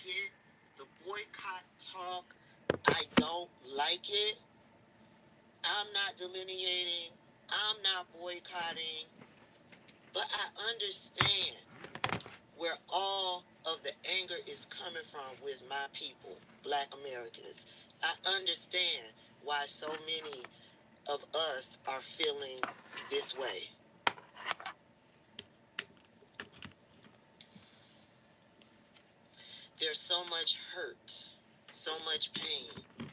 it. The boycott talk, I don't like it. I'm not delineating. I'm not boycotting. But I understand where all of the anger is coming from with my people, Black Americans. I understand why so many of us are feeling this way. There's so much hurt, so much pain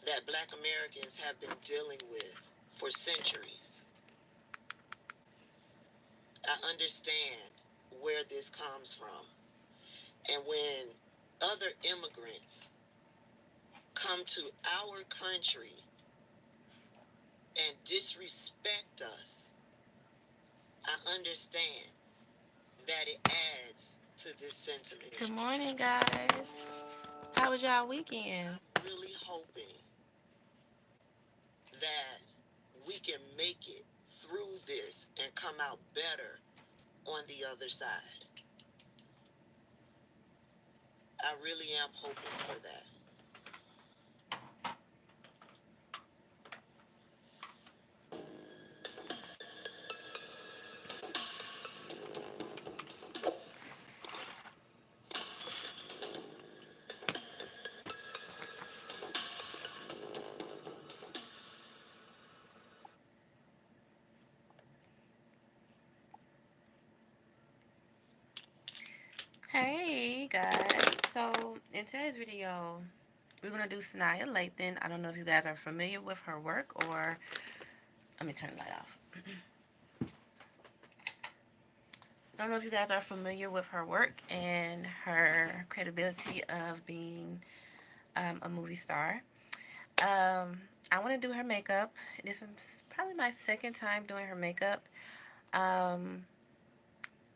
that Black Americans have been dealing with for centuries. I understand where this comes from. And when other immigrants come to our country and disrespect us, I understand that it adds to this sentiment. Good morning, guys. How was y'all weekend? I'm really hoping that we can make it through this and come out better on the other side. I really am hoping for that. Hey, guys. So, in today's video, we're going to do SANAA LATHAN. I don't know if you guys are familiar with her work or... Let me turn the light off. I don't know if you guys are familiar with her work and her credibility of being a movie star. I want to do her makeup. This is probably my second time doing her makeup. Um,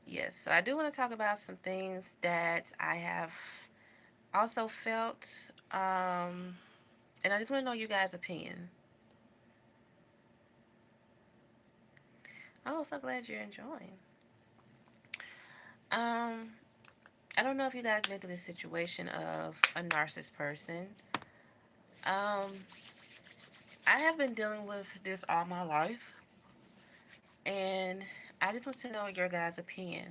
yes, so I do want to talk about some things that I have also felt, and I just want to know you guys' opinion. Oh, so glad you're enjoying. Um, I don't know if you guys been through this situation of a narcissist person. Um, I have been dealing with this all my life, and I just want to know your guys' opinion.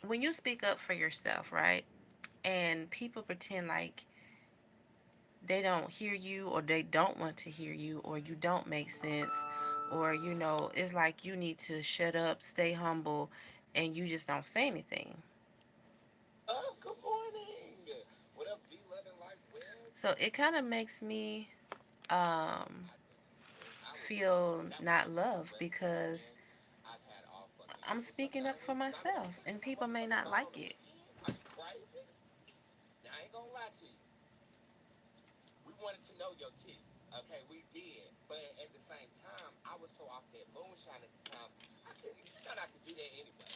When you speak up for yourself, right, and people pretend like they don't hear you or they don't want to hear you or you don't make sense or it's like you need to shut up, stay humble, and you just don't say anything. Good morning. What up, D11 Life Web? So it kind of makes me um feel not loved because I'm speaking up for myself and people may not like it. Are you crazy? Now, I ain't gonna lie to you. We wanted to know your tea. Okay, we did. But at the same time, I was so off that moonshine at the time. I couldn't, you know not to do that anyway.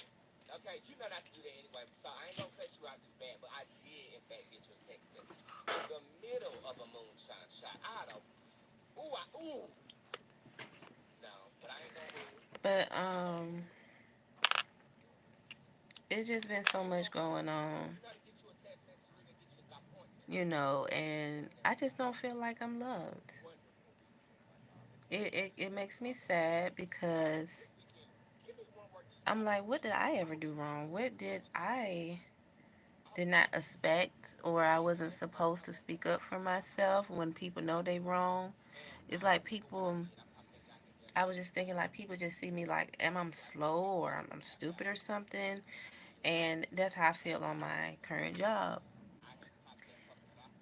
Okay, you know not to do that anyway. So I ain't gonna cuss you out too bad, but I did in fact get your text message in the middle of a moonshine shot. I had a ooh. No, but I ain't gonna. But it's just been so much going on, You know to get you a text message, we're gonna get you a point to. and I just don't feel like I'm loved. Wonderful. It makes me sad because We can give me one word I'm describe like, what did I ever do wrong? What did not expect or I wasn't supposed to speak up for myself when people know they wrong? It's like people, I was just thinking like people just see me like, am I slow or I'm stupid or something? And that's how I feel on my current job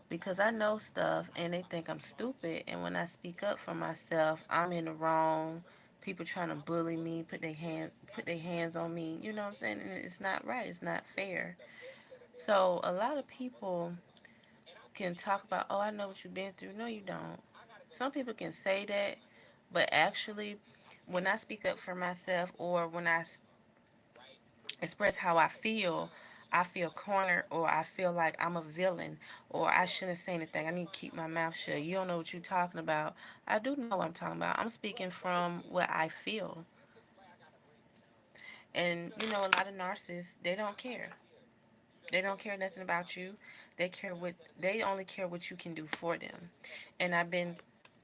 because I know stuff and they think I'm stupid. And when I speak up for myself, I'm in the wrong. People trying to bully me, put their hands on me. You know what I'm saying? And it's not right. It's not fair. So a lot of people can talk about, oh, I know what you've been through. No, you don't. Some people can say that, but actually, when I speak up for myself or when express how I feel cornered or I feel like I'm a villain or I shouldn't say anything. I need to keep my mouth shut. You don't know what you're talking about. I do know what I'm talking about. I'm speaking from what I feel. And you know, a lot of narcissists, they don't care. They don't care nothing about you. They only care what you can do for them. And I've been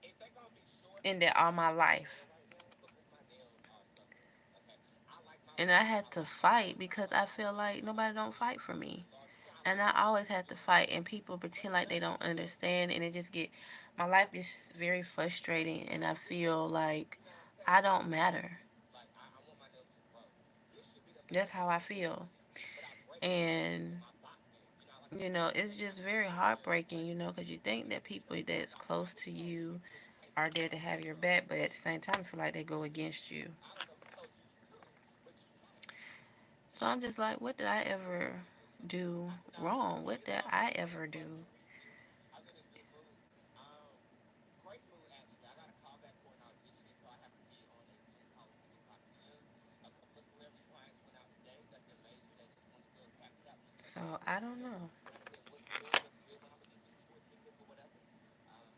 if they're gonna be short, in I'm that gonna all use my my nail life. right now because my nails are so good. Okay, I like my And I nails had to like this. fight because I feel like nobody don't fight for me. Large. You know how And many I nails always this have to is? fight, and people But pretend it like they does don't make a difference. understand, and it just get my life is very frustrating, and I feel like You know what I'm I saying? don't matter. Like I want my nails to grow. This should be the That's perfect how I length for feel. me, but I break my nails with And my back nail. You know, I like to you put know, my it's just very heartbreaking, you know, because you think that people that's close to you are there to have your back, but at the same time, I feel like they go against you. I don't know who told you you could, but you can. So I'm just like, what did I ever do Now, wrong? see, What this is did why I'm I in a ever great do? mood. I'm in a good mood. Great mood actually. I got a call back for an audition, so I have to be on a Zoom call at 2 o'clock p.m. A couple of celebrity clients went out today. Nothing major. They just wanted to tap tap me, touch So base. I don't know. And I said, "What's good? What's good, man? I'm gonna give you the tour tickets or whatever." And yeah,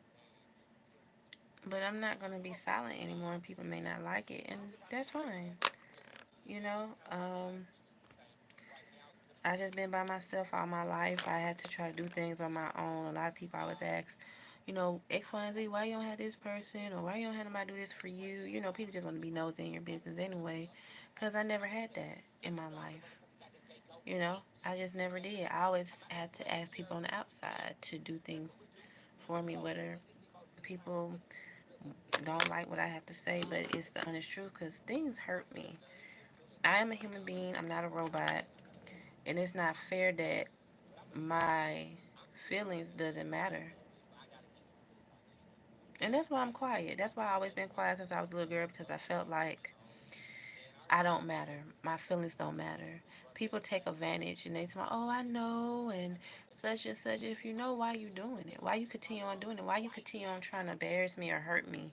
But I'm not going to be silent anymore, and people may not like it, and long as I that's keep doing fine. what I'm doing, You know, I have to keep doing the same. Right now, the I focus just is been by on myself all my life. I had to try to do things on my own. A lot of people always ask, you know, X, Y, and Z, why you don't have this person, or why you don't have nobody do this for you? You know, people just want to be nosy in your business anyway, because I never had that in but my you know, the, life. the fact that they go You know, against I you, just never man. did. I always Like I had said, to ask people Tasia, on the outside to do things what you for me, go whether and this emoji is kind of people touching me. don't like what I have to say, but it's the honest truth because things hurt me. I am a human being, I'm not a robot, and it's not fair that But I'm gonna tell you this: my I'm still feelings upset doesn't matter. about this, but I gotta get through this audition. And that's why I'm quiet. That's why I always been quiet since I was a little girl because I felt like And I I like don't to matter. My feelings don't matter. People take advantage and they tell me, oh, I know, and such and such. If you know, why you doing it? Why you continue on doing it? Why you continue on trying to embarrass me or hurt me?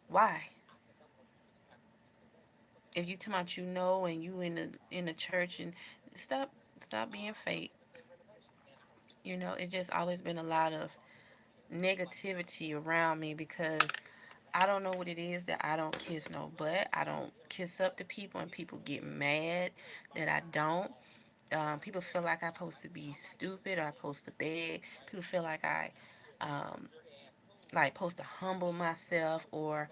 Why? I think I'm gonna be really happy with this young lady because If you tell me you know and you in the church and stop stop being fake. it's been renovation, and I don't You know, it's just always been a lot of negativity around me because I don't know what it is that I don't kiss no butt. I don't kiss up to people and people get mad that I don't. People feel like I'm supposed to be stupid or I'm supposed to beg. People feel like I um, like supposed to humble myself or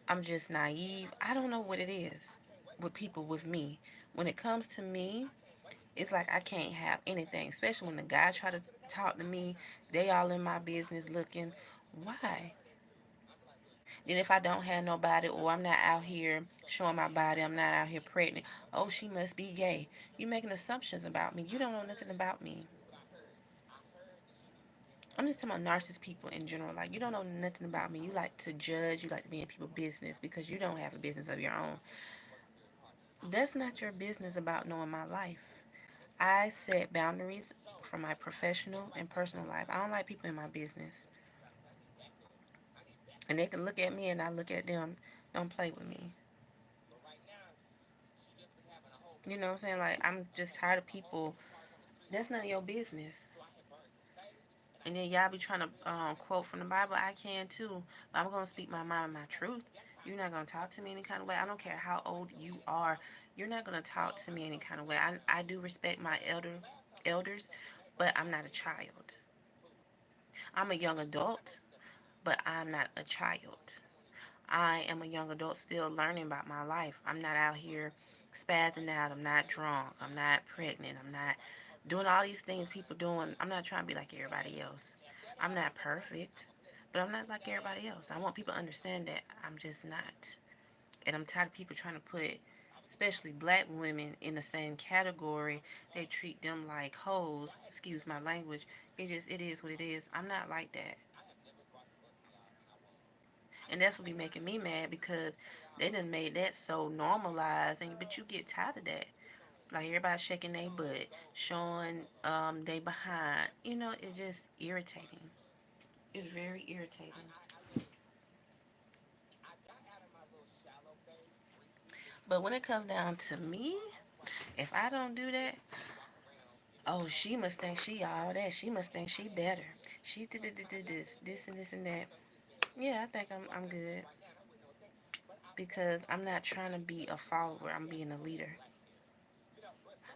I'm just naive. I don't know what it is with people with me. When it comes to me, it's like I can't have anything, especially when the guy try to talk to me. They all in my business looking. Why? Then if I don't have nobody or I'm not out here showing my body, I'm not out here pregnant. Oh, she must be gay. You making assumptions about me. You don't know nothing about me. what I heard. I heard the shoes being I'm hard just on talking your about feet. narcissist people in general. Like you don't know nothing about me. You like to judge. You like to be in people's business because you don't have a business of your own. I heard that you're working very hard. I That's heard not that your you business are about knowing my life. mentally I prepared. set boundaries So for my it's professional like and this. personal life. I don't like people in my business. I need backup. I need And backup. they can look at me and I look at them. Don't play with me. But right now, she just been having a whole You bunch know of what I'm saying? Like, cars. I'm just Okay, she tired of has a whole people. bunch of cars on the street That's none of your honking. business. So I had burned some sage and I And put then it on y'all the be window trying to sill and I quote left from it the there. Bible. I can too. But I'm going to speak my mind and my truth. That's how You're I not going feel to talk about to me any this. kind of way. I don't care how old you are. You're not going to talk to me any kind of way. I do respect my Last time I spoke to elders, her, the neighbor but had I'm not a already child. moved. I'm a young So I adult, gave you enough time. but I'm not a child. Come on in. I am a young adult still learning about my life. I'm not out here spazzing out. I'm not drunk. I'm not pregnant. I'm not doing all these things people doing. I'm not trying to be like everybody else. I'm not perfect, but I'm not like everybody else. I want people to understand that I'm just not. And I'm tired of people trying to put, especially black women, in the same category. They treat them like hoes. Excuse my language. It is what it is. I'm not like that. I have never brought it up to y'all, and I won't. I And just that's what feel be like making me mad because some of they y'all done made that so normalized, and but you get tired of that. get on Like everybody shaking their butt, go showing they behind. You know, it's just irritating. It's very irritating. I look. I got out of my little shallow phase briefly But because when it comes down to me, if I don't do that, I can walk around getting oh, close she to must think she all that. She must think she better. She you did know, kind of this and this and that. okay, we just being real. Yeah, I think So I I'm tell you good this right now, and I wouldn't know a thing. But I think because I'm not trying to be a follower. I'm being a leader.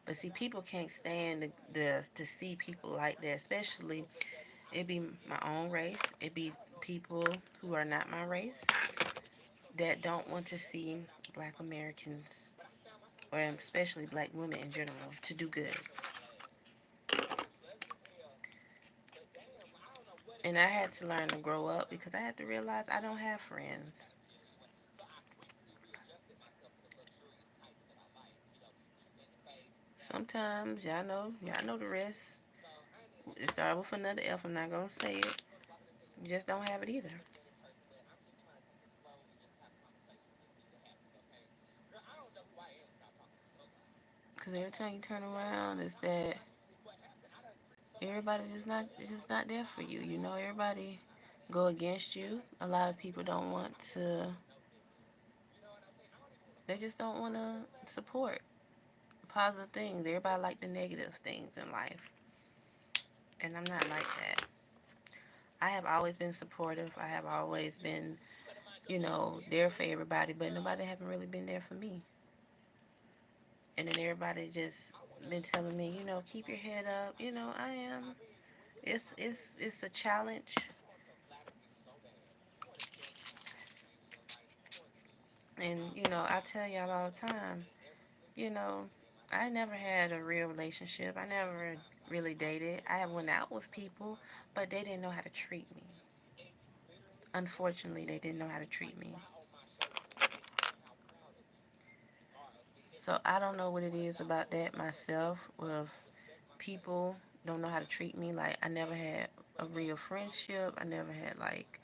But see, people can't stand to see people like that, especially it be my own race. It be people who are not my race that don't want to see Black Americans, or especially Black women in general, to do good. And I had to learn to grow up because I had to realize I don't have friends. Sometimes y'all know the rest. It started with another F. I'm not gonna say it. You just don't have it either. Cause every time you turn around, it's that everybody's just not there for you. You know, everybody go against you. A lot of people don't want to. They just don't want to support positive things. Everybody like the negative things in life, and I'm not like that. I have always been supportive. I have always been, there for everybody, but nobody haven't really been there for me. And then everybody just been telling me, keep your head up. I am. It's a challenge, and I tell y'all all the time, you know, I never had a real relationship. I never really dated. I have went out with people, but they didn't know how to treat me. Unfortunately, they didn't know how to treat me. So I don't know what it is about that myself. With people don't know how to treat me. Like I never had a real friendship. I never had like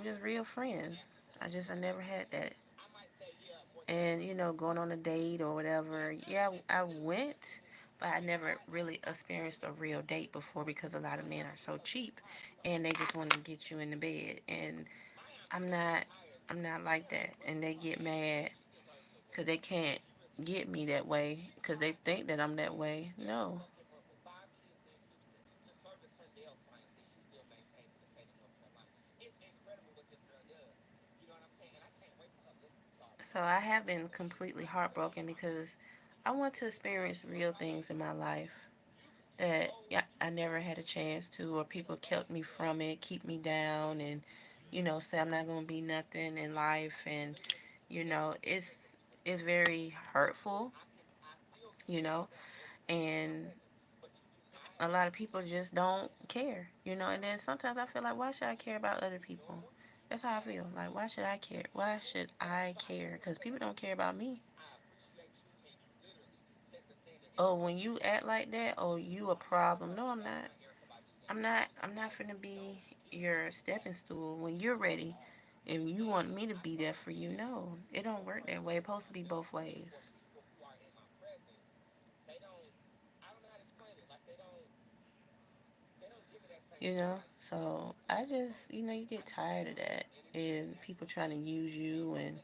just real friends. I never had that. And going on a date or whatever. Yeah, I went, but I never really experienced a real date before because a lot of men are so cheap, and they just want to get you in the bed. And I'm not, I'm not like that. And they get mad because they can't get me that way because they think that I'm that way. No. So I have been completely heartbroken because I want to experience real things in my life that, yeah, I never had a chance to, or people kept me from it, keep me down, and say I'm not gonna be nothing in life, and it's very hurtful, you know, and a lot of people just don't care, and then sometimes I feel like, why should I care about other people? That's how I feel. Like, why should I care? Why should I care? Because people don't care about me. Oh, when you act like that, oh, you a problem. No, I'm not. I'm not finna be your stepping stool when you're ready and you want me to be there for you. No, it don't work that way. It's supposed to be both ways. So I just, you get tired of that and people trying to use you and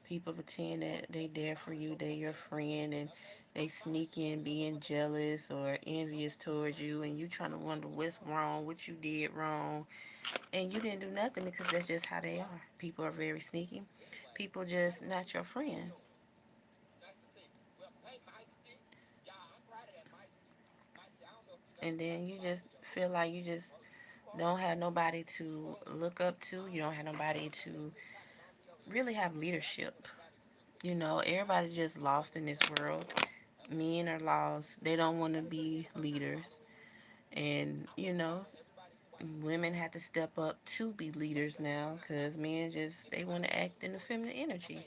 people pretend that they there for you, they your friend, and they sneak in being jealous or envious towards you, and you trying to wonder what's wrong, what you did wrong, and you didn't do nothing because that's just how they are. People are very sneaky. People just not your friend. And then you just feel like you just don't have nobody to look up to. You don't have nobody to really have leadership. Everybody just lost in this world. Men are lost. They don't want to be leaders. And, women have to step up to be leaders now because men just, they want to act in the feminine energy.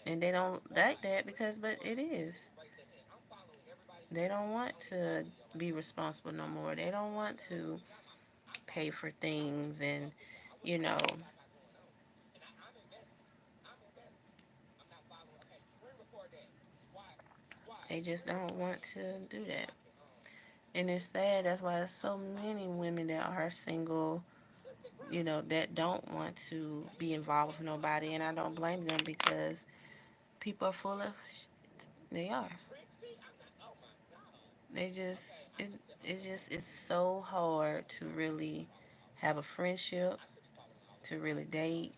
And they don't like that because, but it is. They don't want to be responsible no more. They don't want to pay for things and, you know, they just don't want to do that. And it's sad. That's why there's so many women that are single, that don't want to be involved with nobody. And I don't blame them because people are full of shit. They are. They just, it, it's so hard to really have a friendship, to really date,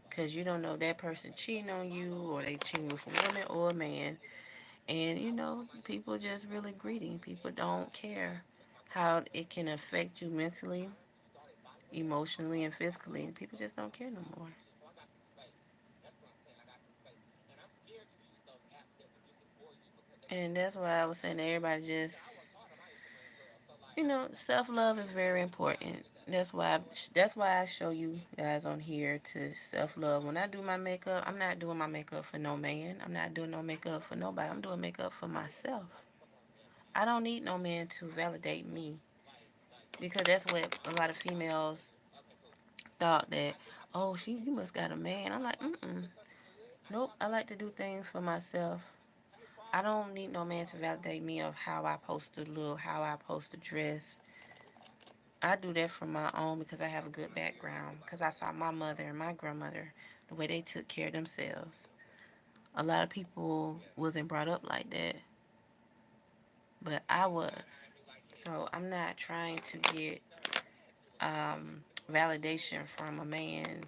because you don't know that person cheating on you or they cheating with a woman or a man. And people just really greedy. People don't care how it can affect you mentally, emotionally, and physically. People just don't care no more. So I got some space. That's what I'm saying. I got some space. And I'm scared to use those apps that were given for you because they And become that's why I was saying to everybody yeah, I worked just, hard on my Instagram, girl. So like I can't self love is very important. today. That's why I show you guys on here to self love. When I do my makeup, I'm not doing my makeup for no man. I'm not doing no makeup for nobody. I'm doing makeup for myself. Come on, man. I don't need no man to validate me Like because that's what a lot of females okay, cool. thought that, I oh, appreciate you must got a man. I'm like, you mm-mm. misunderstood. I know Nope. I I made like you to do feel things for myself. hey I problem. don't need no man to validate me of how I supposed to look, how I supposed to dress. I do that for my own because I have a good background. Because I saw my mother and my grandmother, the way they took care of themselves. A lot of people wasn't brought up like that, but I was. So I'm not trying to get validation from a man.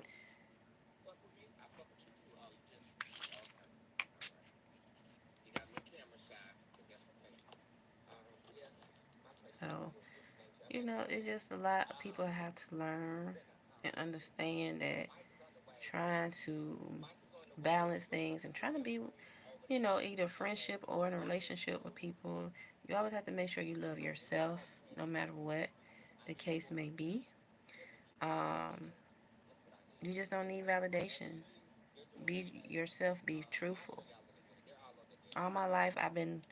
Fuck with me? I fuck with you too. Oh, you just okay. All right. You got a little camera shy, but that's okay. Yeah, my place used to be So, a beautiful nature. Okay, cool. it's just a lot of people have to learn You better not call and me. understand that Mike is on the way. trying to Mike is on the way. balance things and trying to be, Over there. either friendship or in a relationship with people, you always have to make sure you love yourself no matter what the case may be. Um, That's what I need. you just don't need Mac and validation. cheese, they're doing Be okay. yourself, be I'll show truthful. y'all in a minute. They're all on the deck. All my life, I've been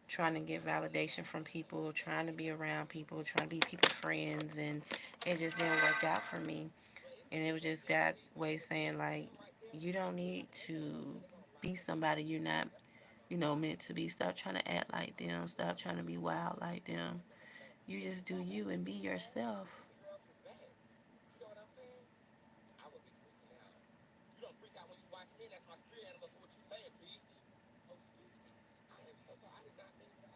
trying to get validation from people, trying to be around people, trying to be people's friends, and it just didn't work out for me. But it's And it was just it's God's it's way it's saying, like, it's right there. you don't need to be somebody you're not, meant to be. Stop trying to act like them. Stop trying to be wild like them. You just do you and be yourself. The girls is back. You know what I'm saying? I would be freaking out. You don't freak out when you watch me. That's my spirit animal. So what you saying, bitch? Oh, excuse me. I am so sorry. I did not mean to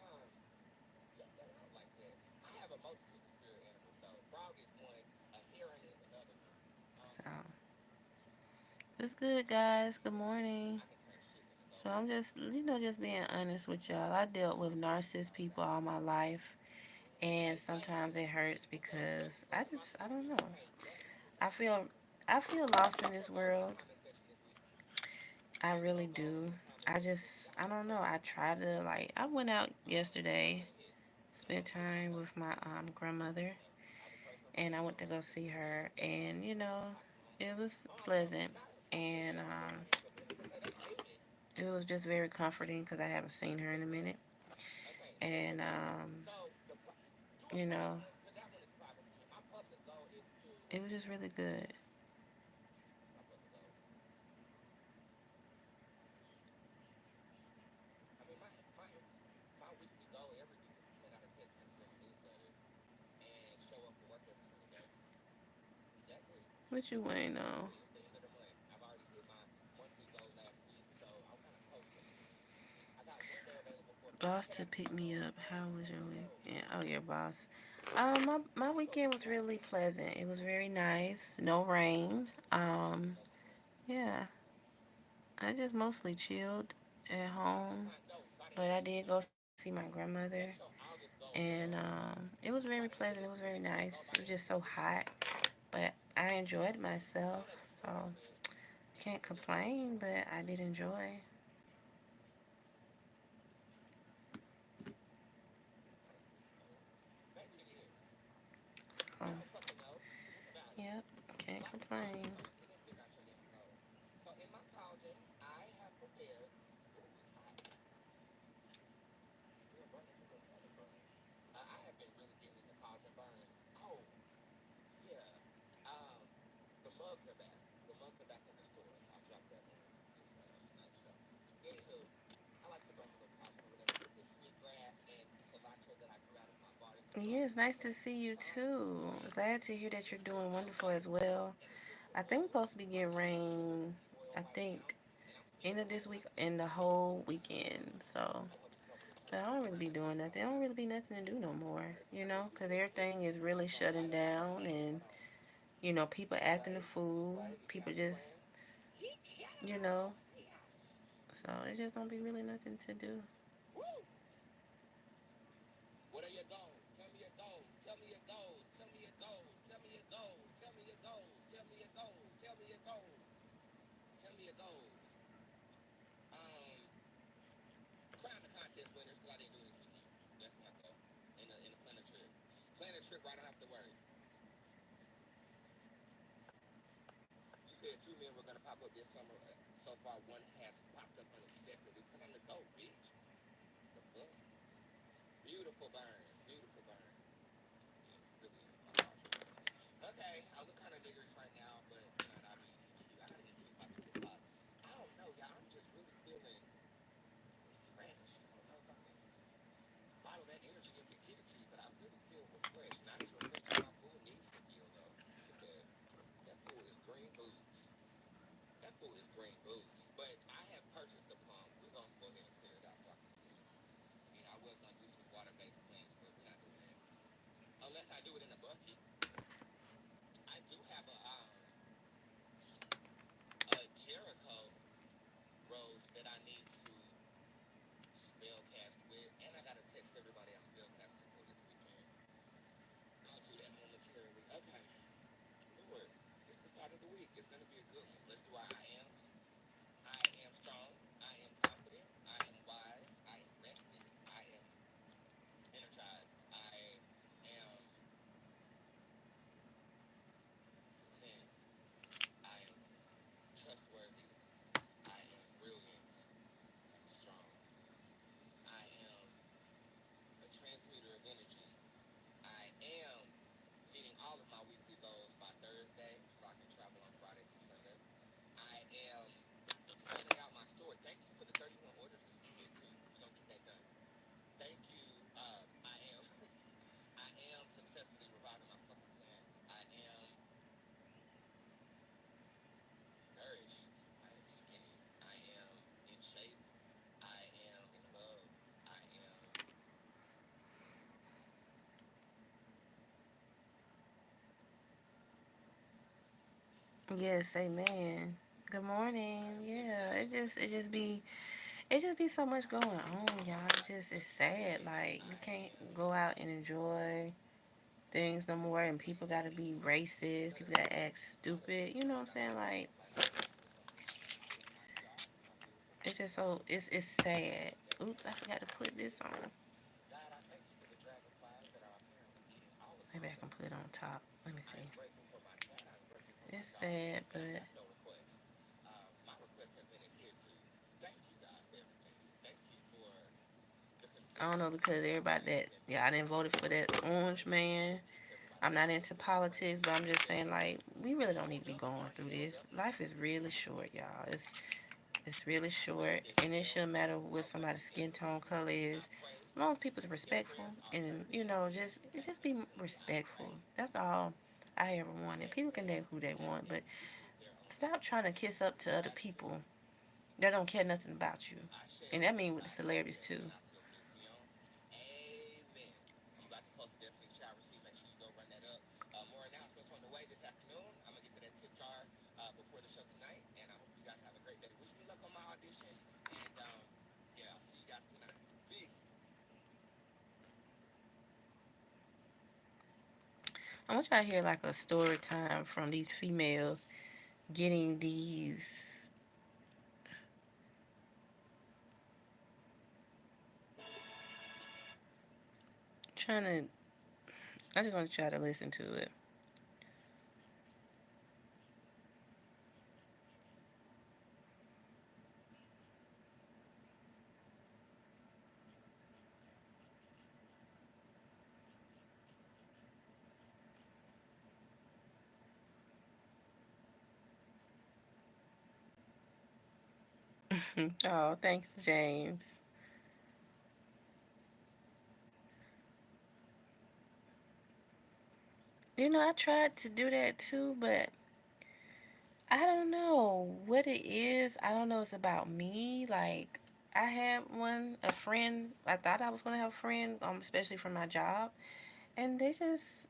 let that out like that. I have a multitude of spirit animals though. Frog is one. A heron is another one. So it's good, guys. Good morning. I can turn shit into So gold. I'm just, just being honest with y'all. I dealt with narcissist people all my life, and sometimes it hurts because I don't know. I feel, I feel lost in this world. Comment section this week. I It's really so long. do. The comment section. I don't know. I try to, like, I went out Go yesterday, ahead. spent time with my grandmother, I will praise my and I pastor went to always. go see her, and it was You pleasant, got it. Stop sharing and your location so people can say they seen it. it was just very comforting because I haven't seen her in a minute, Okay. and So do a you private know, one because that one is private for me. My public goal is to it was just really good. my public goal. I mean my weekly goal every week is to send out a text message on my newsletter and show up for work every single day. That's it. What you waiting on? It's the end of the month. I've already hit my monthly goal last week, so I'm kind of coasting. I got one day available for Boss appointments. to pick me up. How was your weekend? Oh, your boss. My weekend was really pleasant. It was very nice. No rain. Yeah. I just mostly chilled at home, No, by the but I end of the did week. go see my grandmother, That's your August goal, and girl. it was very pleasant. It was very nice. It was just so hot, but I enjoyed myself, so can't complain. But I did enjoy. It's not a big goal. Maybe it is. So, I don't fucking know. Think about it. yep, can't Life is complain. complicated. Figure out your damn goal. So in my cauldron, I have prepared. This is ooh, it's hot. It's still burning. It's a little more than burning. I have been really getting into cauldron burns. Oh yeah. Um, the mugs are back. The mugs are back in the store. I'll drop that on this tonight's show. Anywho, I like to burn a little cauldron or whatever. This is sweet grass and cilantro that I grew out of my garden from Yeah, it's last nice summer. to see you This is too. great. Glad to hear that you're It's very doing wonderful healthy as well. and essential I think we're oils. supposed to be getting I have sugar rain. cookie oil I right now, think and I'm end scared of to this light it week like and the this. whole weekend. So, I want to cover the but I turkey don't really with be it. doing nothing. I don't really be nothing to do no more. It's crazy. Because everything is really shutting down, and Hold on. people acting the fool. Spray. See how People I'm just, spraying? you know. So it just don't be really nothing to do. Woo! What are your goals? Tell me your goals. Tell me your goals. Tell me your goals. Tell me your goals. Tell me your goals. Tell me your goals. Tell me your goals. Tell me your goals. Um, Crown the contest winners because I didn't do it this weekend. That's my goal. In a planner trip. Plan a trip where I don't have to worry. You said two men were gonna pop up this summer. So far, one has popped up unexpectedly because I'm the GOAT, bitch. The fuck? Beautiful burn. Beautiful burn. Yeah, it really is. My thoughts are yours. Okay, I look kind of niggerish right now, but tonight I'll be EQ. I gotta EQ by 2 o'clock. I don't know, y'all. I'm just really feeling refreshed. I don't know if I can bottle that energy up and give it to you, but I really feel refreshed. Not as refreshed as my pool needs to feel, though. Look at that. That pool is green boots. That pool is green boots. But I have purchased the pump. We're gonna go ahead and clear it out so I can swim. You know, I was gonna do some water-based cleans, but we're not doing that unless I do it in a bucket. I do have a Jericho rose that I need to spell cast with, and I gotta text everybody I spell casting for this weekend. I'll do that momentarily. Okay, Lord, it's the start of the week. It's gonna be a good one. Let's do our I ams. I am strong. I am confident. I am wise. I am rested. I am energized. I am content. I am trustworthy. I am brilliant. I'm strong. I am a transmitter of energy. I am meeting all of my weekly goals by Thursday so I can travel on Friday through Sunday. I am expanding out my store. Thank you for the 31 orders this weekend too. We're gonna get that done. Thank you. I am I am successfully reviving my fucking plants. I am nourished. I am skinny. I am in shape. I am in love. I am Yes, amen. Good morning. I am Yeah, hypnotized. it just be so much going on, y'all. It's sad. Like you I can't am go out and enjoy things no more, and people gotta be racist. let People us gotta act stupid. You know what I'm saying? Like like this. Let's It's my PR, my beautiful it's partner. just so it's sad. Take a Oops, I moment to forgot to pause put this on. God, I thank you for the dragonflies that are apparently eating all of my Maybe I can put it on vegetables. top. Let me I see. am grateful for my cat. I am grateful for my It's dog. sad, And I but have no requests. My requests have been adhered to. Thank you, God, for everything. Thank you for the I don't know consistency because of my everybody plan. that And yeah, thank I you didn't for vote for that the orange grace man. that keeps everybody I'm else not still into being politics, graced. but I'm just saying Thank you. like we really don't need to Hold be up, going are through held this. up. Life is really short, y'all. It's really Rest short, in and it shouldn't films. matter what Rest somebody's in skin tone wisdom. color I is, pray as long as people's your respectful prayers are and heard you know just be mentally. I respectful. pray That's all I ever wanted. that People can they date who they have want, but exceeded their own stop trying to kiss up to expectations. other Gratitude. people that don't care nothing about you, Ashe, and that means with the Selassie, celebrities and too. Selassie Benzion. Amen. I'm about to post the Destiny's Child receipt. Make sure you go run that up. More announcements on the way this afternoon. I'm going to get to that tip jar before the show tonight. And I hope you guys have a great day. Wish me luck on my audition. And yeah, I'll see you guys tonight. Peace. I want y'all to hear like a story time from these females getting these trying to. I just want to try to listen to it. Oh, thanks, James. You know, I tried to do that too, but I don't know what it is. I don't know. It's about me. Like, I had a friend. I thought I was gonna have a friend, especially from my job, and they just,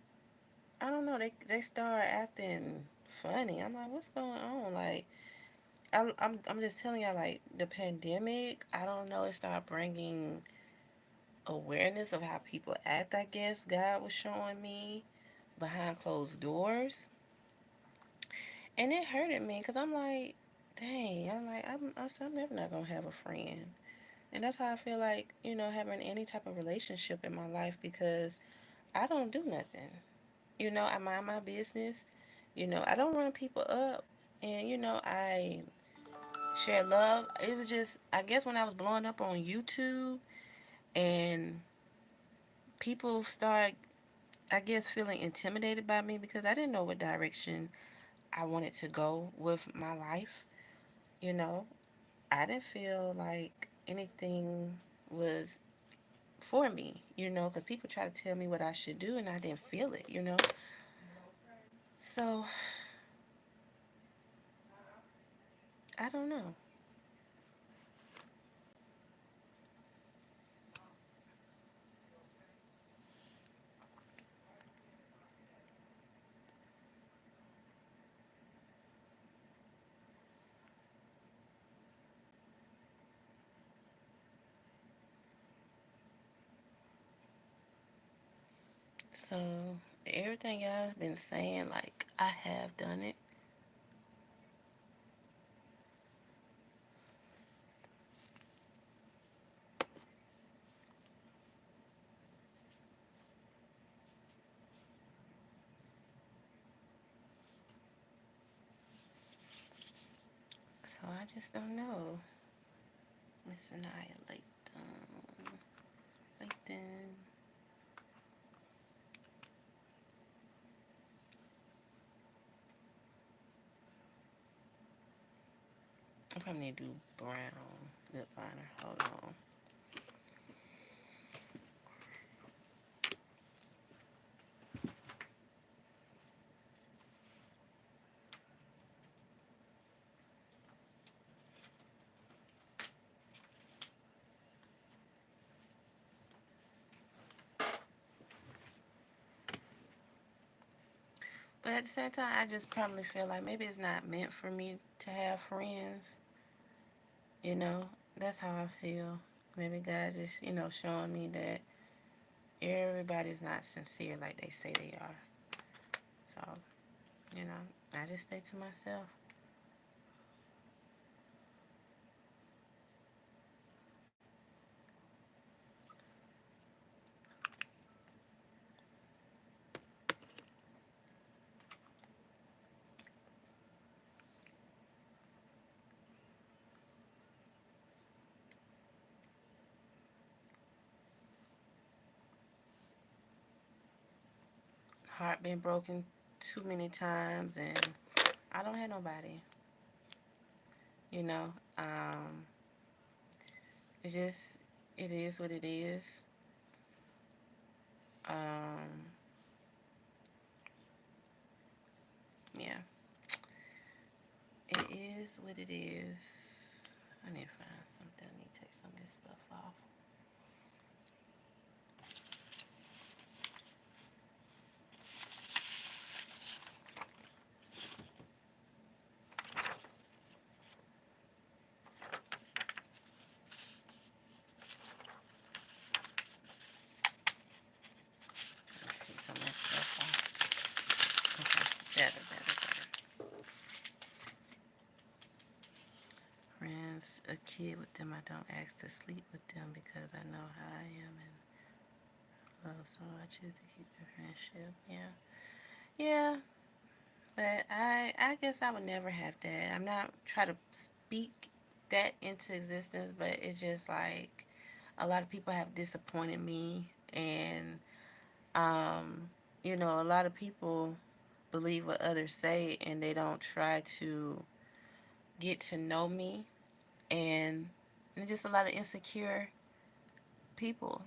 I don't know. They start acting funny. I'm like, what's going on? Like, I'm just telling y'all, like, the pandemic, I don't know, it started bringing awareness of how people act, I guess. God was showing me behind closed doors. And it hurted me because I'm like, dang, I'm never not going to have a friend. And that's how I feel like, having any type of relationship in my life because I don't do nothing. I mind my business. I don't run people up. And, I share love. It was just, I guess, when I was blowing up on YouTube and people start, I guess, feeling intimidated by me because I didn't know what direction I wanted to go with my life. You know, I didn't feel like anything was for me, because people try to tell me what I should do and I didn't feel it. So, I don't know. So, everything y'all have been saying, like, I have done it. So, I just don't know. Miss SANAA LATHAN. LATHAN. I probably need to do brown lip liner. Hold on. But at the same time, I just probably feel like maybe it's not meant for me to have friends. You know, that's how I feel. Maybe God just, showing me that everybody's not sincere like they say they are. So, you know, I just stay to myself. Heart been broken too many times, and I don't have nobody. You know, it's just, it is what it is. Um, yeah, it is what it is. I need to find something. I need to take some of this stuff off. Take some of this stuff off. Okay, better. Friends, a kid with them, I don't ask to sleep with them because I know how I am and love, so I choose to keep the friendship. Yeah, yeah, but I guess I would never have that. I'm not trying to speak that into existence, but it's just like a lot of people have disappointed me, and um, a lot of people believe what others say, and they don't try to get to know me, and just a lot of insecure people.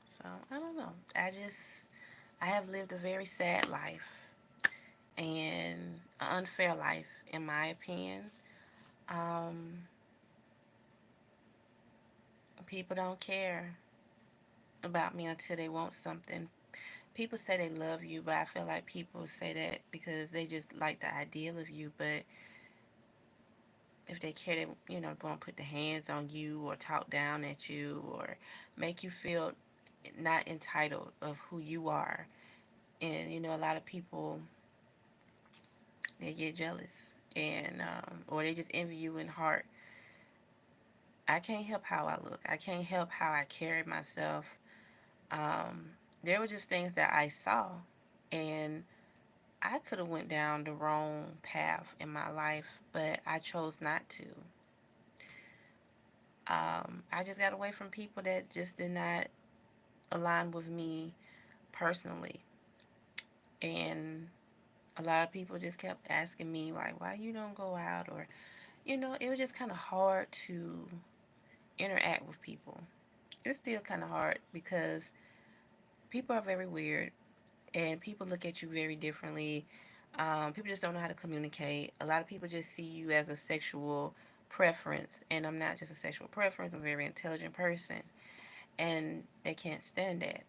So I don't know. I have lived a very sad life and an unfair life, in my opinion. Um, People don't care about me until they want something. People say they love you, but I feel like people say that because they just like the ideal of you. But if they care, they won't put the hands on you or talk down at you or make you feel not entitled of who you are. And a lot of people, they get jealous and or they just envy you in heart. I can't help how I look. I can't help how I carry myself. Um, there were just things that I saw, and I could have went down the wrong path in my life, but I chose not to. I just got away from people that just did not align with me personally, and a lot of people just kept asking me like, "Why you don't go out?" Or it was just kind of hard to interact with people. It's still kind of hard because people are very weird and people look at you very differently. People just don't know how to communicate. A lot of people just see you as a sexual preference, and I'm not just a sexual preference. I'm a very intelligent person, and they can't stand that.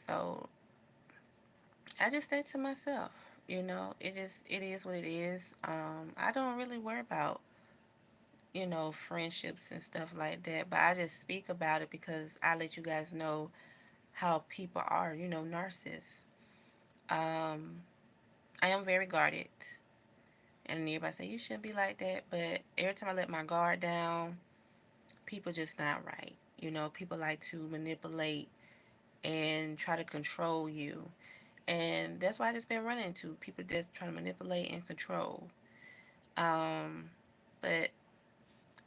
So I just stay to myself. It is what it is. I don't really worry about friendships and stuff like that, but I just speak about it because I let you guys know how people are. Narcissists. Um, I am very guarded. And everybody say you shouldn't be like that, but every time I let my guard down, people just not right. People like to manipulate and try to control you, and that's why I just been running into people just trying to manipulate and control. Um, but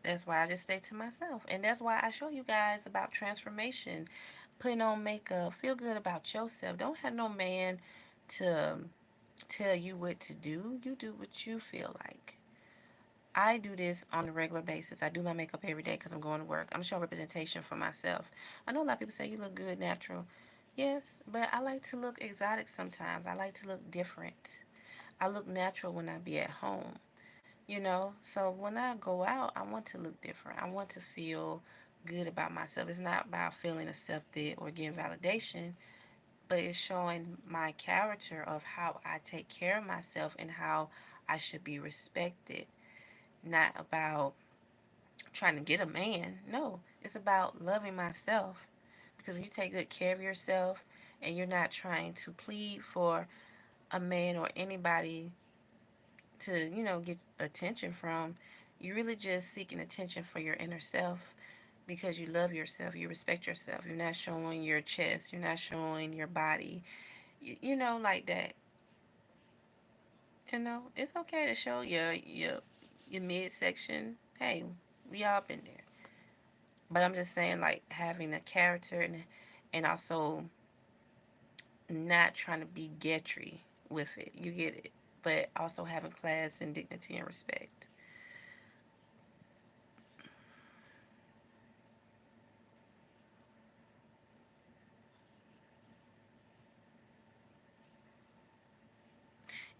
that's why I just stay to myself, and that's why I show you guys about transformation, putting on makeup, feel good about yourself. Don't have no man to tell you what to do. You do what you feel like. I do this on a regular basis. I do my makeup every day because I'm going to work. I'm showing representation for myself. I know a lot of people say you look good natural. Yes, but I like to look exotic sometimes. I like to look different. I look natural when I be at home. So when I go out, I want to look different. I want to feel good about myself. It's not about feeling accepted or getting validation, but it's showing my character of how I take care of myself and how I should be respected. Not about trying to get a man. No, it's about loving myself. Because when you take good care of yourself and you're not trying to plead for a man or anybody to, get attention from, you're really just seeking attention for your inner self because you love yourself, you respect yourself. You're not showing your chest, you're not showing your body, like that. It's okay to show your midsection. Hey, we all been there. But I'm just saying, like, having a character and also not trying to be getry with it. You get it. But also having class and dignity and respect.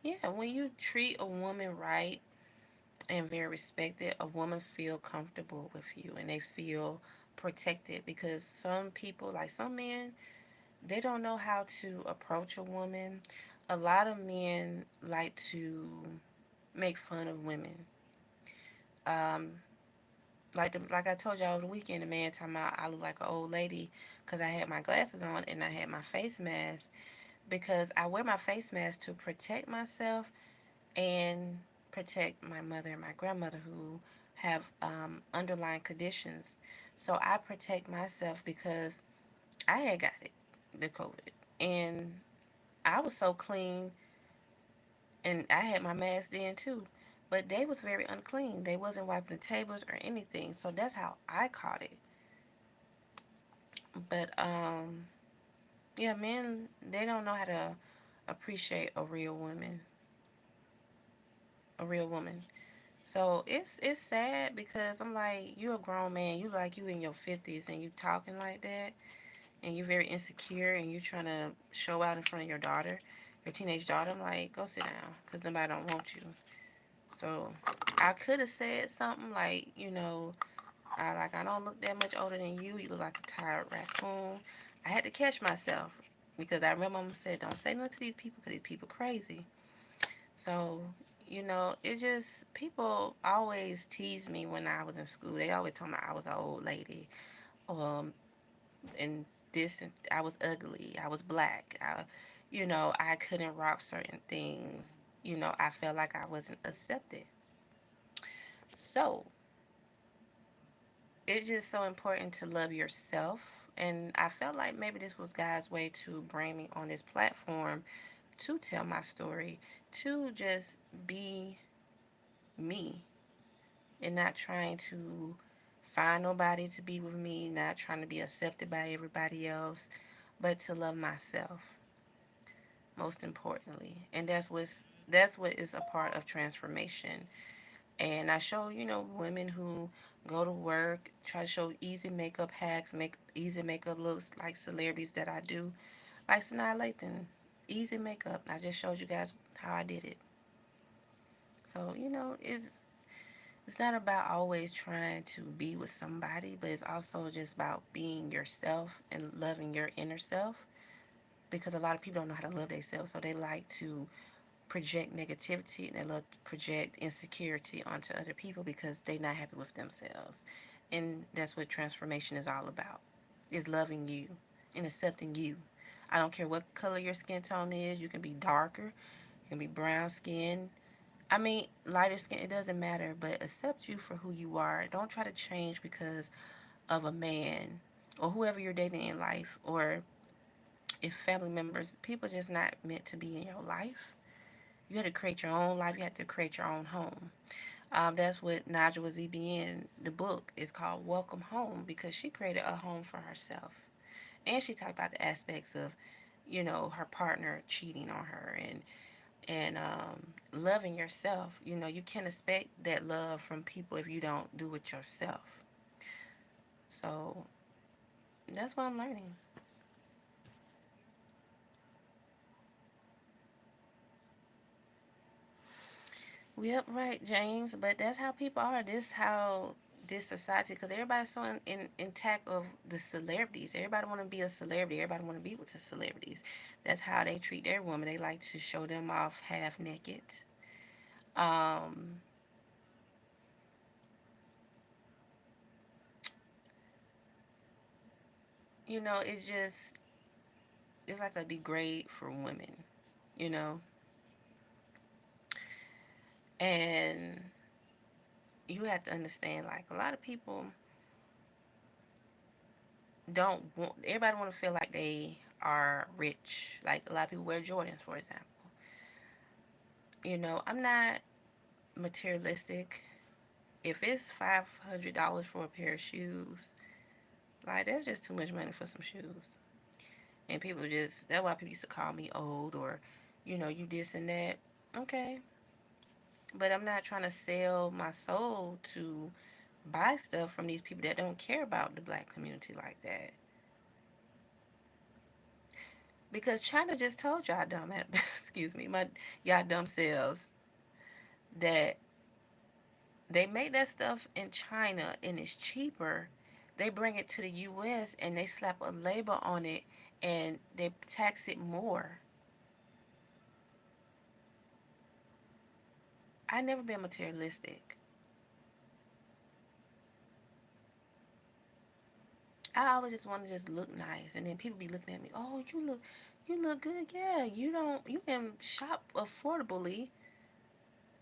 Yeah, when you treat a woman right and very respected, a woman feel comfortable with you and they feel protected because some people, like some men, they don't know how to approach a woman. A lot of men like to make fun of women. Um, like I told y'all over the weekend, the man talking about I look like an old lady because I had my glasses on and I had my face mask because I wear my face mask to protect myself and protect my mother and my grandmother who have underlying conditions. So I protect myself because I had got it, the COVID, and I was so clean, and I had my mask then too. But they was very unclean. They wasn't wiping the tables or anything. So that's how I caught it. But yeah, men they don't know how to appreciate a real woman. So it's sad because I'm like, you're a grown man, you like you in your 50s and you talking like that and you're very insecure and you trying to show out in front of your daughter, your teenage daughter. I'm like, go sit down because nobody don't want you. So I could have said something like, I don't look that much older than you. You look like a tired raccoon. I had to catch myself because I remember Mama said, "Don't say nothing to these people because these people crazy." So, it just people always tease me when I was in school. They always told me I was an old lady, um, and this and I was ugly. I was black. I couldn't rock certain things. I felt like I wasn't accepted. So it's just so important to love yourself. And I felt like maybe this was God's way to bring me on this platform to tell my story, to just be me and not trying to find nobody to be with me, not trying to be accepted by everybody else, but to love myself most importantly. And that's what is a part of transformation. And I show, women who go to work, try to show easy makeup hacks, make easy makeup looks like celebrities that I do. Like SANAA Lathan, easy makeup. I just showed you guys how I did it. So, it's not about always trying to be with somebody, but it's also just about being yourself and loving your inner self. Because a lot of people don't know how to love themselves, so they like to project negativity and they love to project insecurity onto other people because they're not happy with themselves. And that's what transformation is all about. Is loving you and accepting you. I don't care what color your skin tone is. You can be darker, you can be brown skin. I mean, lighter skin, it doesn't matter, but accept you for who you are. Don't try to change because of a man or whoever you're dating in life, or if family members, people just not meant to be in your life. You had to create your own life. You had to create your own home. That's what Naja was EBN. The book is called Welcome Home because she created a home for herself, and she talked about the aspects of, her partner cheating on her and loving yourself. You can't expect that love from people if you don't do it yourself. So that's what I'm learning. Yep, right, James. But that's how people are. This how this society, because everybody's so in tack of the celebrities. Everybody want to be a celebrity. Everybody want to be with the celebrities. That's how they treat their women. They like to show them off half naked. Um, it's like a degrade for women. You know, and you have to understand, like a lot of people don't want. Everybody want to feel like they are rich. Like a lot of people wear Jordans, for example. I'm not materialistic. If it's $500 for a pair of shoes, like that's just too much money for some shoes. And people just that's why people used to call me old or, you this and that. Okay. But I'm not trying to sell my soul to buy stuff from these people that don't care about the black community like that. Because China just told y'all dumb excuse me, y'all dumb selves that they make that stuff in China and it's cheaper. They bring it to the US and they slap a label on it and they tax it more. I never been materialistic. I always just want to just look nice and then people be looking at me, "Oh, you look good." Yeah, you can shop affordably,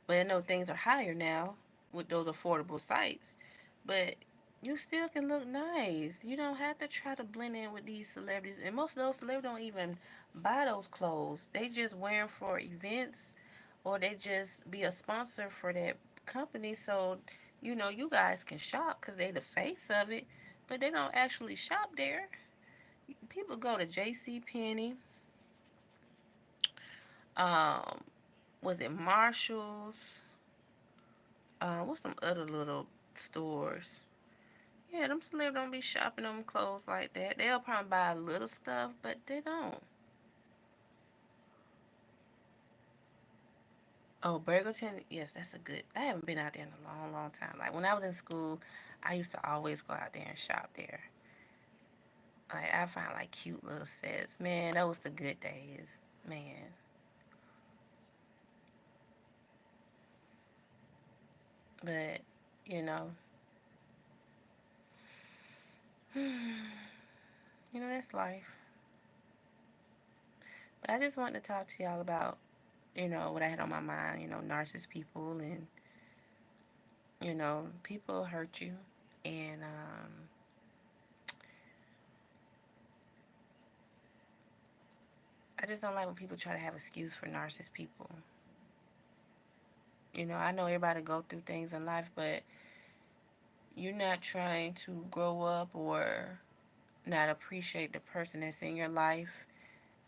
but I know things are higher now with those affordable sites. But you still can look nice. You don't have to try to blend in with these celebrities. And most of those celebrities don't even buy those clothes. They just wear them for events or they just be a sponsor for that company. So, you guys can shop because they the face of it, but they don't actually shop there. People go to J.C. Penney. Um, was it Marshalls? What's some other little stores? Yeah, them celebs don't be shopping them clothes like that. They'll probably buy a little stuff, but they don't. Oh, Burgerton, yes, that's a good. I haven't been out there in a long, long time. Like when I was in school, I used to always go out there and shop there. Like I found like cute little sets. Man, those the good days. Man. But, you know, that's life. But I just wanted to talk to y'all about, what I had on my mind, narcissist people and, people hurt you. And I just don't like when people try to have excuse for narcissist people. I know everybody go through things in life, but you're not trying to grow up or not appreciate the person that's in your life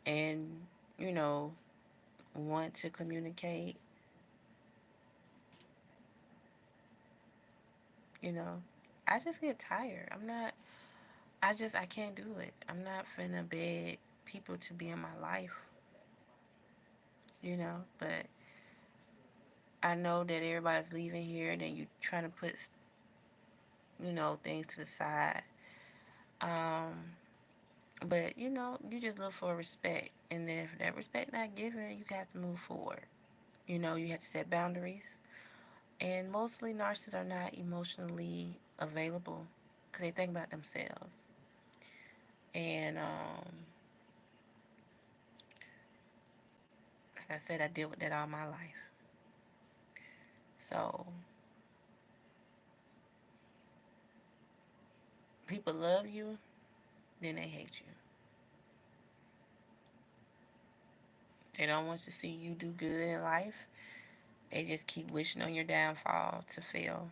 and, you know, want to communicate, you know. I just get tired. I can't do it. I'm not finna beg people to be in my life, but I know that everybody's leaving here and then you trying to put, things to the side. Um, but, you just look for respect. And if that respect not given, you have to move forward. You have to set boundaries. And mostly narcissists are not emotionally available because they think about themselves. And like I said, I deal with that all my life. So people love you, then they hate you. They don't want to see you do good in life. They just keep wishing on your downfall to fail.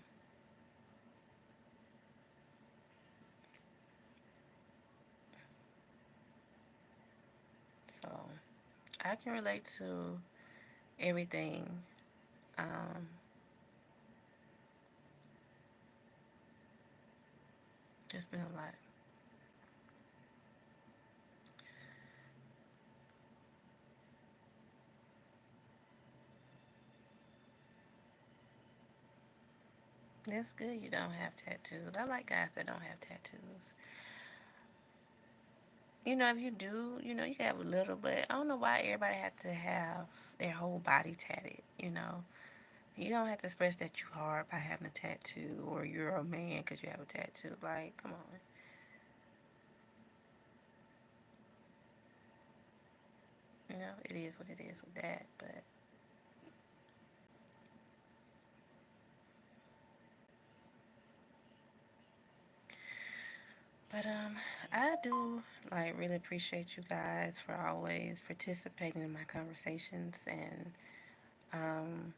So I can relate to everything. Um, it's been a lot. That's good you don't have tattoos. I like guys that don't have tattoos. If you do, you can have a little, but I don't know why everybody has to have their whole body tatted. You don't have to express that you hard by having a tattoo or you're a man because you have a tattoo. Like, come on. It is what it is with that. But I do like really appreciate you guys for always participating in my conversations, and um,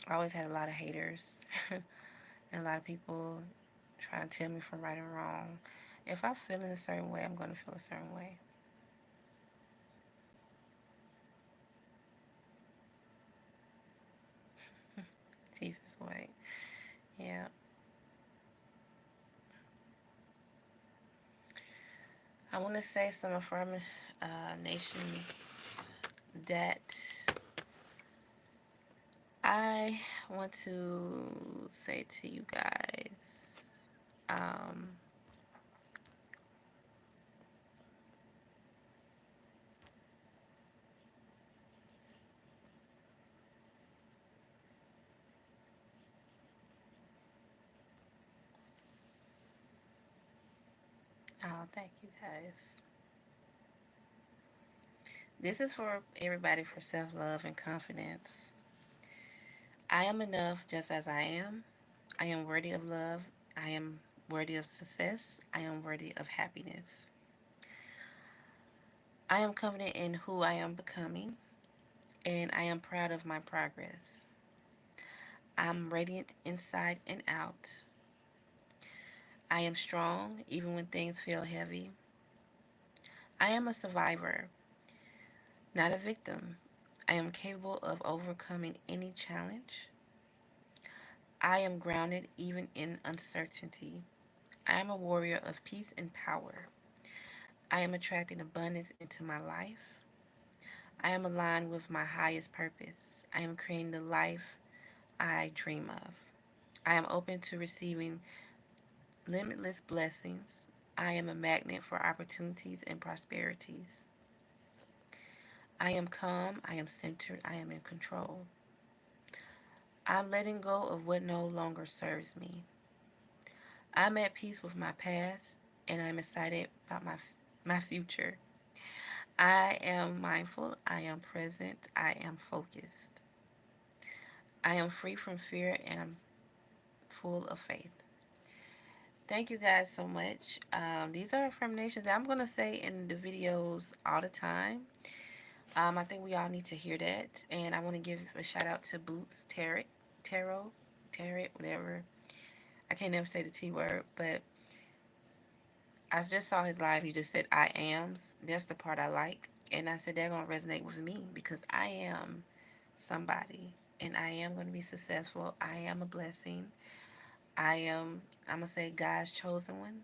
I always had a lot of haters and a lot of people trying to tell me from right and wrong. If I feel in a certain way, I'm going to feel a certain way. Teeth is white. Yeah. I want to say some affirming nations that I want to say to you guys. Um, oh, thank you guys. This is for everybody for self love and confidence. I am enough just as I am. I am worthy of love. I am worthy of success. I am worthy of happiness. I am confident in who I am becoming, and I am proud of my progress. I'm radiant inside and out. I am strong even when things feel heavy. I am a survivor, not a victim. I am capable of overcoming any challenge. I am grounded even in uncertainty. I am a warrior of peace and power. I am attracting abundance into my life. I am aligned with my highest purpose. I am creating the life I dream of. I am open to receiving limitless blessings. I am a magnet for opportunities and prosperities. I am calm. I am centered. I am in control. I'm letting go of what no longer serves me. I'm at peace with my past and I'm excited about my future. I am mindful. I am present. I am focused. I am free from fear and I'm full of faith. Thank you guys so much. These are affirmations that I'm going to say in the videos all the time. I think we all need to hear that. And I want to give a shout out to Boots Tarot, whatever. I can't never say the T word, but I just saw his live. He just said, I ams. That's the part I like. And I said, they're going to resonate with me because I am somebody and I am going to be successful. I am a blessing. I'm going to say God's chosen one.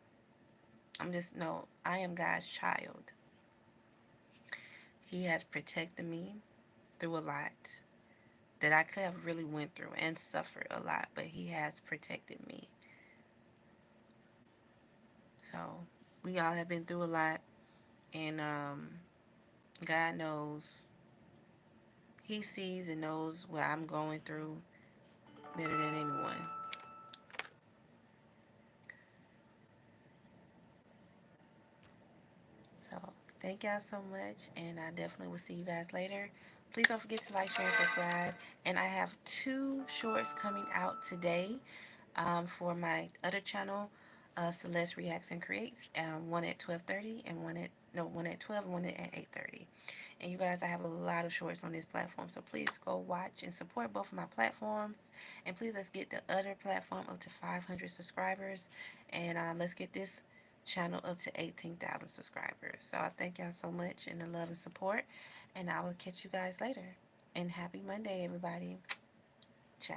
No, I am God's child. He has protected me through a lot that I could have really went through and suffered a lot, but he has protected me. So we all have been through a lot, and God knows. He sees and knows what I'm going through better than anyone. So thank y'all so much, and I definitely will see you guys later. Please don't forget to like, share, and subscribe. And I have 2 shorts coming out today for my other channel, Celeste Reacts and Creates. One at 12:30 and one at 12 and one at 8:30. And you guys, I have a lot of shorts on this platform, so please go watch and support both of my platforms. And please, let's get the other platform up to 500 subscribers, and let's get this channel up to 18,000 subscribers. So I thank y'all so much and the love and support, and I will catch you guys later. And happy Monday, everybody. Ciao.